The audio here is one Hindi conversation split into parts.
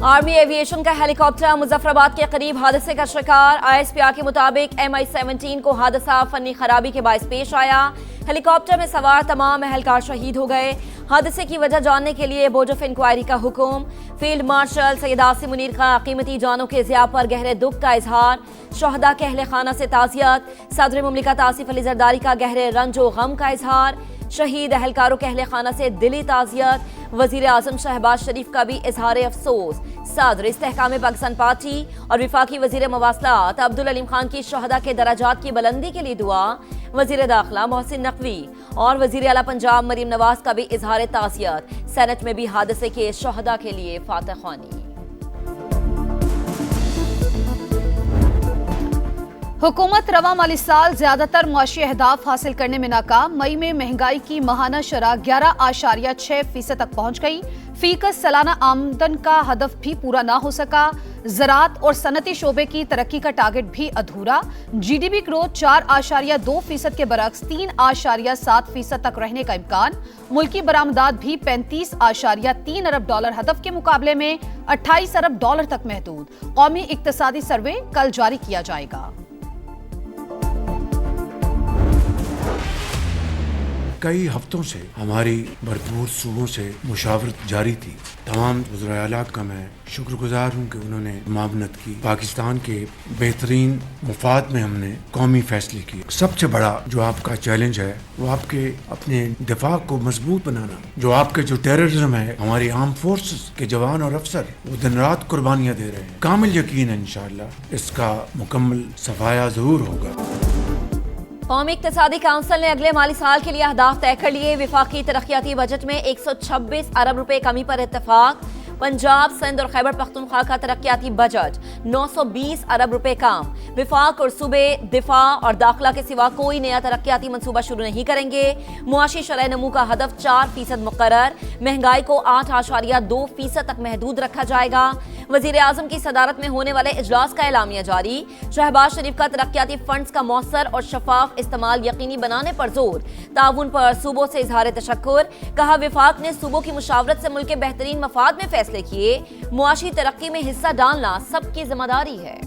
आर्मी एविएशन का हेलीकॉप्टर मुजफ्फराबाद के करीब हादसे का शिकार। ISPR के मुताबिक MI-17 को हादसा फनी खराबी के बायस पेश आया। हेलीकॉप्टर में सवार तमाम एहलकार शहीद हो गए। हादसे की वजह जानने के लिए बोर्ड ऑफ इंक्वायरी का हुक्म। फील्ड मार्शल सैयद आसिम मुनीर का कीमती जानों के ज़िया पर गहरे दुख का इजहार। शहदा के अहले खाना से ताज़ियत। सदर मुमलिकत आसिफ अली जरदारी का गहरे रंज व गम का इजहार। शहीद अहलकारों के अहले खाना से दिली ताज़ियत। वज़ीर आज़म शहबाज शरीफ का भी इजहार अफसोस। सदर इस्तेहकाम पाकिस्तान पार्टी और वफाकी वज़ीर मवासलात अब्दुल अलीम खान की शहदा के दराजात की बुलंदी के लिए दुआ। वज़ीर दाखिला मोहसिन नकवी और वज़ीर आला पंजाब मरीम नवाज का भी इजहार ताज़ियत। सेनेट में भी हादसे के शहदा के लिए फातह ख्वानी। हुकूमत रवा माली साल ज्यादातर मुआशी अहदाफ हासिल करने में नाकाम। मई में महंगाई की माहाना शरह 11.6% तक पहुंच गई। फीकस सालाना आमदन का हदफ भी पूरा ना हो सका। ज़राअत और सनती शोबे की तरक्की का टारगेट भी अधूरा। GDP ग्रोथ 4.2% के बरक्स 3.7% तक रहने का इम्कान। मुल्की बरामदात भी 35.3 अरब डॉलर हदफ के मुकाबले में 28 अरब डॉलर तक महदूद। कौमी इक्तसादी सर्वे कल जारी किया जाएगा। कई हफ्तों से हमारी भरपूर सूबों से मुशावरत जारी थी। तमाम वज़राए आला का मैं शुक्रगुजार हूँ कि उन्होंने मामनत की। पाकिस्तान के बेहतरीन मुफाद में हमने कौमी फैसले किए। सबसे बड़ा जो आपका चैलेंज है वो आपके अपने दिफा को मजबूत बनाना। जो आपके जो टेररिज्म है, हमारी आर्म फोर्सेस के जवान और अफसर वो दिन रात कुर्बानियाँ दे रहे हैं। कामिल यकीन है इंशाअल्लाह इसका मुकम्मल सफाया जरूर होगा। कौमी इक्तिसादी काउंसिल ने अगले माली साल के लिए अहदाफ तय कर लिए। विफाकी तरक्याती बजट में 126 अरब रुपए कमी पर इत्तेफाक। पंजाब, सिंध और खैबर पख्तूनख्वा का तरक्याती बजट 920 अरब रुपए कम। विफाक और सूबे दिफा और दाखिला के सिवा कोई नया तरक्याती मंसूबा शुरू नहीं करेंगे। मुआशी शरह नमू का हदफ 4% मुकर्रर। महंगाई को 8.2% तक महदूद रखा जाएगा। वज़ीर आज़म की सदारत में होने वाले इजलास का एलामिया जारी। शहबाज शरीफ का तरक्याती फंड्स का मौसर और शफाफ इस्तेमाल यकीनी बनाने पर जोर। ताउन पर सूबों से इजहार तशक्कुर। कहा विफाक ने सूबों की मुशावरत से मुल्क के बेहतरीन मफाद में फैसले किए। मुआशी तरक्की में हिस्सा डालना सबकी जिम्मेदारी है।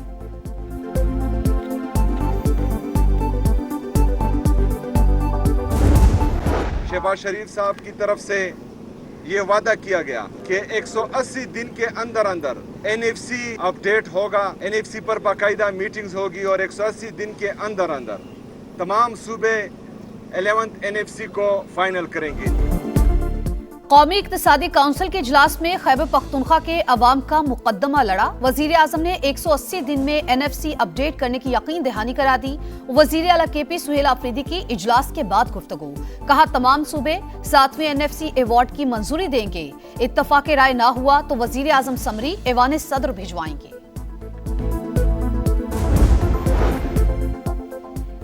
शहबाज शरीफ साहब की तरफ से ये वादा किया गया कि 180 दिन के अंदर अंदर NFC अपडेट होगा। NFC पर बाकायदा मीटिंग्स होगी और 180 दिन के अंदर अंदर तमाम सूबे 11th NFC को फाइनल करेंगे। कौमी इक्तिसादी काउंसिल के इजलास में खैबर पख्तूनख्वा के अवाम का मुकदमा लड़ा। वजीर आजम ने 180 दिन में NFC अपडेट करने की यकीन दहानी करा दी। वजीर आला KP सुहेल आफरीदी की इजलास के बाद गुफ्तगू। कहा तमाम सूबे 7वें NFC अवार्ड की मंजूरी देंगे। इत्तफाक राय ना हुआ तो वजीर आजम समरी ऐवान सदर भिजवाएंगे।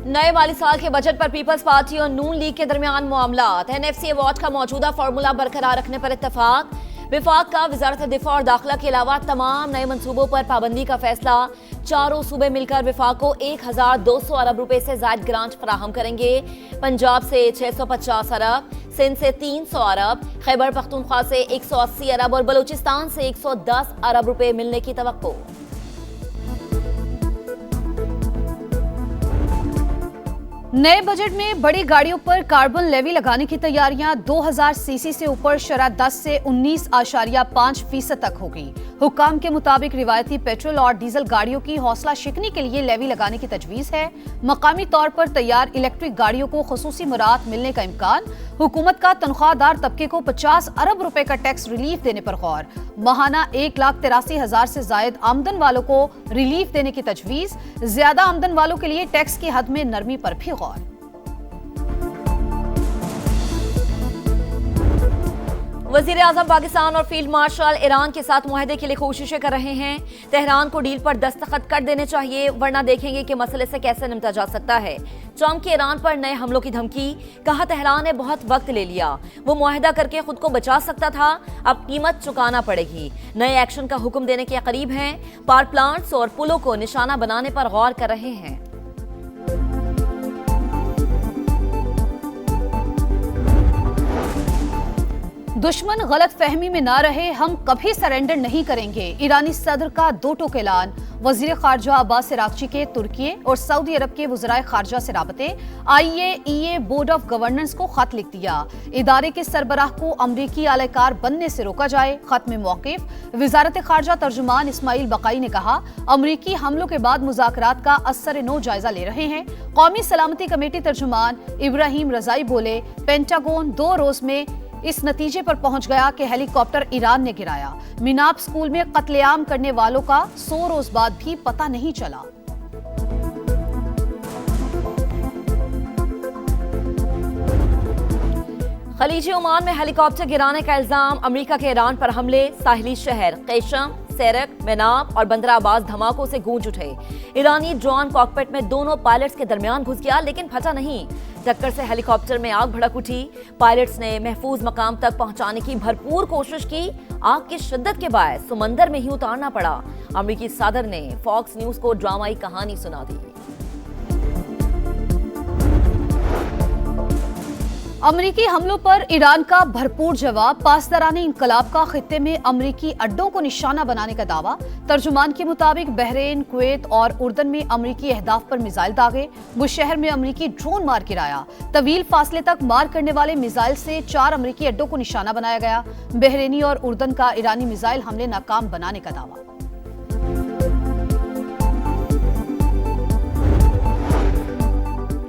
नए माली साल के बजट पर पीपल्स पार्टी और नून लीग के दरमियान मामलात। NFC अवार्ड का मौजूदा फार्मूला बरकरार रखने पर इत्तेफाक। विफाक का वजारत दिफा और दाखिला के अलावा तमाम नए मंसूबों पर पाबंदी का फैसला। चारों सूबे मिलकर विफाक को 1200 अरब रुपए से जायद ग्रांट फराहम करेंगे। पंजाब से 650 अरब, सिंध से 300 अरब, खैबर पख्तूनख्वा से 180 अरब और बलूचिस्तान से 110 अरब रुपए मिलने की तवक्को। नए बजट में बड़ी गाड़ियों पर कार्बन लेवी लगाने की तैयारियां। 2000 सीसी से ऊपर शरह 10 से 19.5% तक होगी। हुक्काम के मुताबिक रिवायती पेट्रोल और डीजल गाड़ियों की हौसला शिकनी के लिए लेवी लगाने की तजवीज है। मकामी तौर पर तैयार इलेक्ट्रिक गाड़ियों को खुसूसी मुराद मिलने का इम्कान। हुकूमत का तनख्वाहदार तबके को 50 अरब रुपए का टैक्स रिलीफ देने पर गौर। माहाना 1,83,000 से जायद आमदन वालों को रिलीफ देने की तजवीज। ज्यादा आमदन वालों के लिए टैक्स की हद में नरमी पर भी गौर। वज़ीर आज़म पाकिस्तान और फील्ड मार्शल ईरान के साथ मुआहदे के लिए कोशिशें कर रहे हैं। तेहरान को डील पर दस्तखत कर देने चाहिए, वरना देखेंगे कि मसले से कैसे निपटा जा सकता है। ट्रंप की ईरान पर नए हमलों की धमकी। कहा तेहरान ने बहुत वक्त ले लिया, वो मुआहदा करके खुद को बचा सकता था, अब कीमत चुकाना पड़ेगी। नए एक्शन का हुक्म देने के करीब हैं। पावर प्लांट्स और पुलों को निशाना बनाने पर गौर कर रहे हैं। दुश्मन गलत फहमी में ना रहे, हम कभी सरेंडर नहीं करेंगे। ईरानी सदर का दो टूक ऐलान। वजीर खारजा अब्बास इराक्ची के तुर्की और सऊदी अरब के वज़राए खारजा से राबते। IAEA बोर्ड ऑफ गवर्नेंस को खत लिख दिया। इदारे के सरबराह को अमरीकी आलाकार बनने से रोका जाए। खत में मौक़िफ़। वज़ारत खारजा तर्जुमान इस्माइल बकाई ने कहा, अमरीकी हमलों के बाद मुज़ाकरात का असर-ए-नौ जायजा ले रहे हैं। कौमी सलामती कमेटी तर्जुमान इब्राहिम रजाई बोले, पेंटागन 2 रोज में इस नतीजे पर पहुंच गया कि हेलीकॉप्टर ईरान ने गिराया। मिनाब स्कूल में कत्लेआम करने वालों का 100 रोज बाद भी पता नहीं चला। खलीजी ओमान में हेलीकॉप्टर गिराने का इल्जाम। अमेरिका के ईरान पर हमले। साहिली शहर कैशम, सेरक, मेनाब और बंदर अब्बास धमाकों से गूंज उठे। ईरानी ड्रोन कॉकपिट में दोनों पायलट्स के दरमियान घुस गया, लेकिन फटा नहीं। टक्कर से हेलीकॉप्टर में आग भड़क उठी। पायलट्स ने महफूज मकाम तक पहुंचाने की भरपूर कोशिश की। आग की शिद्दत के बायस समंदर में ही उतारना पड़ा। अमेरिकी सदर ने फॉक्स न्यूज को ड्रामाई कहानी सुना दी। अमरीकी हमलों पर ईरान का भरपूर जवाब। पासदाराने इनकलाब का खित्ते में अमरीकी अड्डों को निशाना बनाने का दावा। तर्जुमान के मुताबिक बहरीन, कुवैत और उर्दन में अमरीकी अहदाफ पर मिसाइल दागे। बुशहर में अमरीकी ड्रोन मार गिराया। तवील फासले तक मार करने वाले मिसाइल से 4 अमरीकी अड्डों को निशाना बनाया गया। बहरीनी और उर्दन का ईरानी मिसाइल हमले नाकाम बनाने का दावा।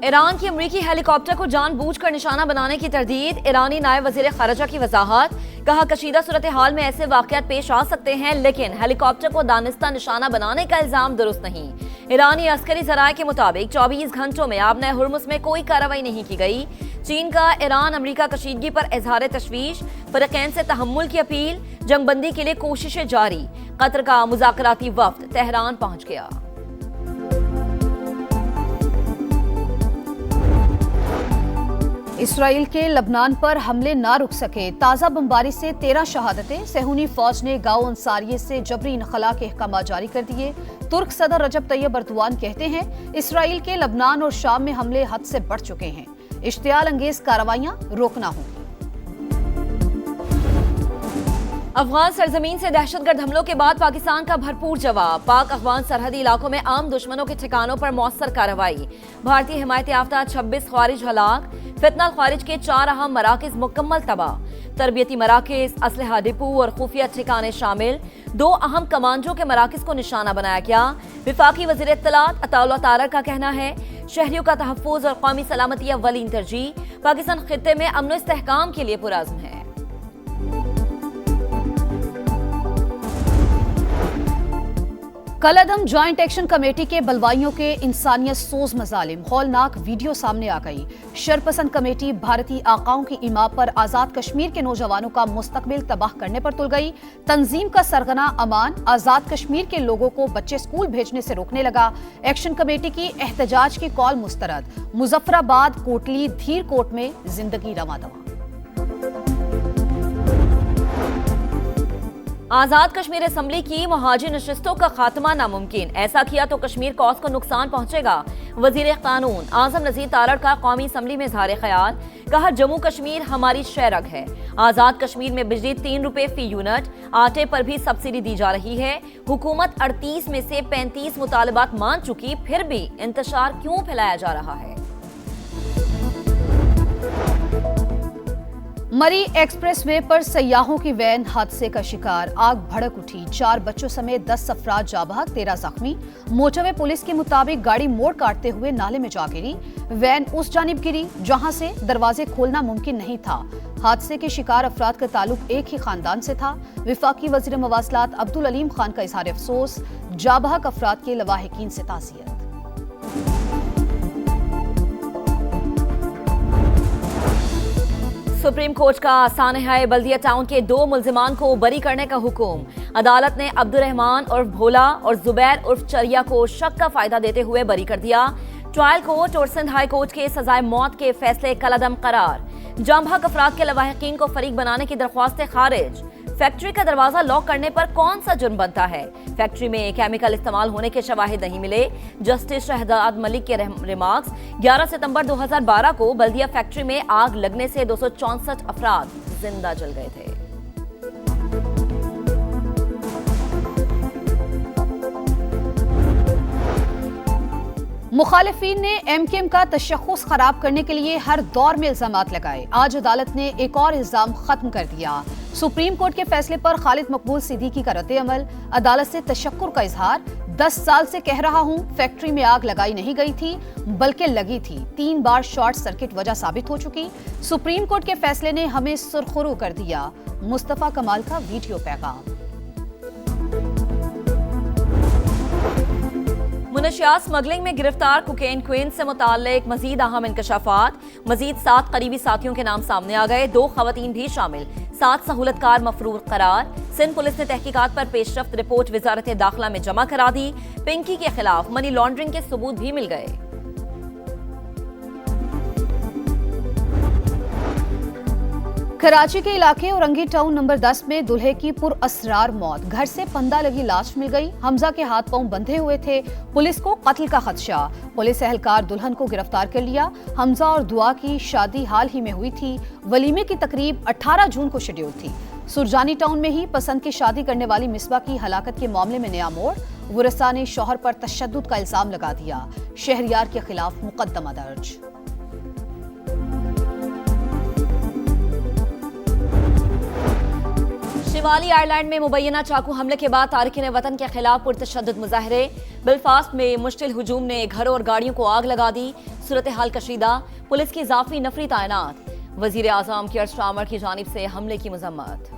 ईरान की अमरीकी हेलीकॉप्टर को जानबूझकर निशाना बनाने की तरदीद। ईरानी नायब वजीर खारजा की वजाहत। कहा, कशीदा सूरत हाल में ऐसे वाकयात पेश आ सकते हैं, लेकिन हेलीकॉप्टर को दानिस्ता निशाना बनाने का इल्जाम दुरुस्त नहीं। ईरानी अस्करी जराये के मुताबिक 24 घंटों में आबना हुर्मुज़ में कोई कार्रवाई नहीं की गई। चीन का ईरान अमरीका कशीदगी पर इजहार तशवीश। फरीकैन से तहम्मुल की अपील। जंगबंदी के लिए कोशिशें जारी। कतर का मुज़ाकराती वफ्द तेहरान पहुंच गया। इसराइल के लबनान पर हमले ना रुक सके। ताज़ा बमबारी से 13 शहादतें। सेहूनी फौज ने गाँव अंसारिये से जबरी इनखला के अहकाम जारी कर दिए। तुर्क सदर रजब तैयब अर्दोआन कहते हैं, इसराइल के लबनान और शाम में हमले हद से बढ़ चुके हैं। इश्तियाल अंगेज कार्रवाइयां रोकना होंगी। अफगान सरजमीन से दहशतगर्द हमलों के बाद पाकिस्तान का भरपूर जवाब। पाक अफगान सरहदी इलाकों में आम दुश्मनों के ठिकानों पर मौसर कार्रवाई। भारतीय हिमायत याफ्ता 26 ख्वारिज हलाक। फितना ख्वारिज के 4 अहम मराकिज मुकम्मल तबाह। तरबियती मराकिज, असलहा डिपो और खुफिया ठिकाने शामिल। 2 अहम कमांडो के मराकिज को निशाना बनाया गया। विफाकी वज़ीर इत्तलात अताउल्लाह तारक का कहना है, शहरियों का तहफ़्फ़ुज़ और कौमी सलामती अव्वलीन तरजीह। पाकिस्तान खित्ते में अमन व इस्तेहकाम के लिए पुरअज़्म है। कलअदम ज्वाइंट एक्शन कमेटी के बलवाइयों के इंसानियत सोज मजालिम। हौलनाक वीडियो सामने आ गई। शरपसंद कमेटी भारतीय आकाओं की इमा पर आजाद कश्मीर के नौजवानों का मुस्तकबिल तबाह करने पर तुल गई। तंजीम का सरगना अमान आजाद कश्मीर के लोगों को बच्चे स्कूल भेजने से रोकने लगा। एक्शन कमेटी की एहतजाज की कॉल मुस्तरद। मुजफ्फराबाद, कोटली, धीर कोट में जिंदगी रवा दवा। आजाद कश्मीर असम्बली की मुहाजिर नशिस्तों का खात्मा नामुमकिन। ऐसा किया तो कश्मीर कौस को नुकसान पहुंचेगा। वजीर कानून आजम नजीर तारड़ का कौमी असम्बली में इजहार ख्याल। कहा, जम्मू कश्मीर हमारी शहरग है। आजाद कश्मीर में बिजली 3 रुपए फी यूनिट। आटे पर भी सब्सिडी दी जा रही है। हुकूमत 38 में से 35 मुतालबात मान चुकी, फिर भी इंतशार क्यों फैलाया जा रहा है। मरी एक्सप्रेस वे पर सयाहों की वैन हादसे का शिकार। आग भड़क उठी। 4 बच्चों समेत 10 अफराद जाबाक, 13 जख्मी। मोटरवे पुलिस के मुताबिक गाड़ी मोड़ काटते हुए नाले में जा गिरी। वैन उस जानिब गिरी जहां से दरवाजे खोलना मुमकिन नहीं था। हादसे के शिकार अफराद का ताल्लुक एक ही खानदान से था। विफाकी वजीर मवासलात अब्दुल अलीम खान का इजहार अफसोस। जाबाक अफराद के लवाहिकीन से ताज़ियत। सुप्रीम कोर्ट का सानहाए बल्दिया टाउन के 2 मुल्जिमान को बरी करने का हुक्म। अदालत ने अब्दुर्रहमान उर्फ भोला और जुबैर उर्फ चरिया को शक का फायदा देते हुए बरी कर दिया। ट्रायल कोर्ट और सिंध हाई कोर्ट के सजाए मौत के फैसले कलअदम करार। जामभाग अफराद के लवाहिकीन को फरीक बनाने की दरख्वास्तें खारिज। फैक्ट्री का दरवाजा लॉक करने पर कौन सा जुर्म बनता है। फैक्ट्री में केमिकल इस्तेमाल होने के शवाहिद नहीं मिले। जस्टिस शहजाद मलिक के रिमार्क्स। 11 सितंबर 2012 को बल्दिया फैक्ट्री में आग लगने से 264 अफराद जिंदा जल गए थे। मुखालिफिन ने एमकेएम का तशख्खुस खराब करने के लिए हर दौर में इल्जामात लगाए। आज अदालत ने एक और इल्जाम खत्म कर दिया। सुप्रीम कोर्ट के फैसले पर खालिद मकबूल सिद्दीकी का रद्द-ए-अमल, अदालत से तशक्कुर का इजहार। 10 साल से कह रहा हूं, फैक्ट्री में आग लगाई नहीं गई थी बल्कि लगी थी। 3 बार शॉर्ट सर्किट वजह साबित हो चुकी। सुप्रीम कोर्ट के फैसले ने हमें सुरखुरू कर दिया। मुस्तफा कमाल का वीडियो पैगाम। मुनशियात स्मगलिंग में गिरफ्तार कोकेन क्वीन से मुताल्लिक मजीद अहम इंकशाफात। मजीद 7 करीबी साथियों के नाम सामने आ गए। 2 खवातीन भी शामिल। 7 सहूलतकार मफरूर करार। सिंध पुलिस ने तहकीकात पर पेशरफ्त रिपोर्ट वजारत दाखिला में जमा करा दी। पिंकी के खिलाफ मनी लॉन्ड्रिंग के सबूत भी मिल गए। कराची के इलाके औरंगी टाउन नंबर 10 में दूल्हे की पुरअसरार मौत। घर से फंदा लगी लाश मिल गई। हमजा के हाथ पांव बंधे हुए थे। पुलिस को कत्ल का खदशा। पुलिस एहलकार दुल्हन को गिरफ्तार कर लिया। हमजा और दुआ की शादी हाल ही में हुई थी। वलीमे की तकरीब 18 जून को शेड्यूल थी। सुरजानी टाउन में ही पसंद की शादी करने वाली मिसबा की हलाकत के मामले में नया मोड़। वरसा ने शौहर पर तशद्दुद का इल्जाम लगा दिया। शहरियार के खिलाफ मुकदमा दर्ज। शिमाली आयरलैंड में मुबैना चाकू हमले के बाद तारिकीन वतन के खिलाफ पुरतशद्दुद मुजाहरे। बेलफास्ट में मुश्तिल हुजूम ने घरों और गाड़ियों को आग लगा दी। सूरत हाल कशीदा। पुलिस की इजाफी नफरी तैनात। वजीर आजम कियर स्टारमर की जानिब से हमले की मजम्मत।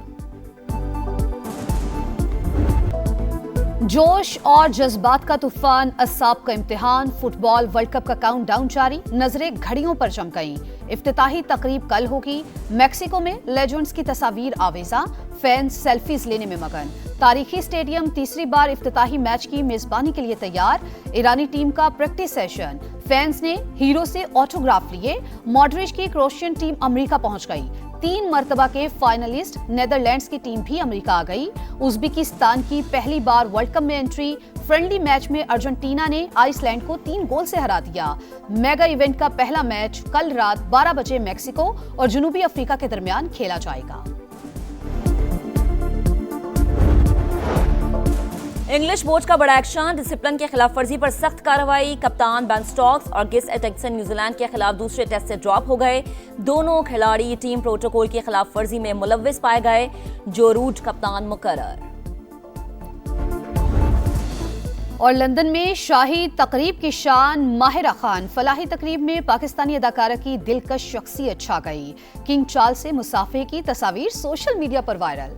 जोश और जज्बात का तूफान, असाब का इम्तिहान। फुटबॉल वर्ल्ड कप का काउंटडाउन जारी। नजरें घड़ियों पर जम गईं। इफ्तिताही तकरीब कल होगी। मैक्सिको में लेजेंड्स की तस्वीर आवेजा। फैंस सेल्फीज लेने में मगन। तारीखी स्टेडियम तीसरी बार इफ्तिताही मैच की मेजबानी के लिए तैयार। ईरानी टीम का प्रैक्टिस सेशन। फैंस ने हीरो से ऑटोग्राफ लिए। मॉडरिच की क्रोएशियन टीम अमेरिका पहुंच गई। 3 मरतबा के फाइनलिस्ट नेदरलैंड्स की टीम भी अमेरिका आ गई। उज्बेकिस्तान की पहली बार वर्ल्ड कप में एंट्री। फ्रेंडली मैच में अर्जेंटीना ने आइसलैंड को 3 गोल से हरा दिया। मेगा इवेंट का पहला मैच कल रात 12 बजे मैक्सिको और जनूबी अफ्रीका के दरमियान खेला जाएगा। इंग्लिश बोर्ड का बड़ा एक्शन। डिसिप्लिन के खिलाफ वर्जी पर सख्त कार्रवाई। कप्तान बेन स्टोक्स और गिस एटेक्सन न्यूजीलैंड के खिलाफ दूसरे टेस्ट से ड्रॉप हो गए। दोनों खिलाड़ी टीम प्रोटोकॉल की खिलाफ वर्जी में मुलव्विस पाए गए। जो रूट कप्तान मुकर्रर। और लंदन में शाही तकरीब की शान माहिरा खान। फलाही तकरीब में पाकिस्तानी अदाकारा की दिलकश शख्सियत छा गई। किंग चार्ल्स से मुसाफे की तस्वीर सोशल मीडिया पर वायरल।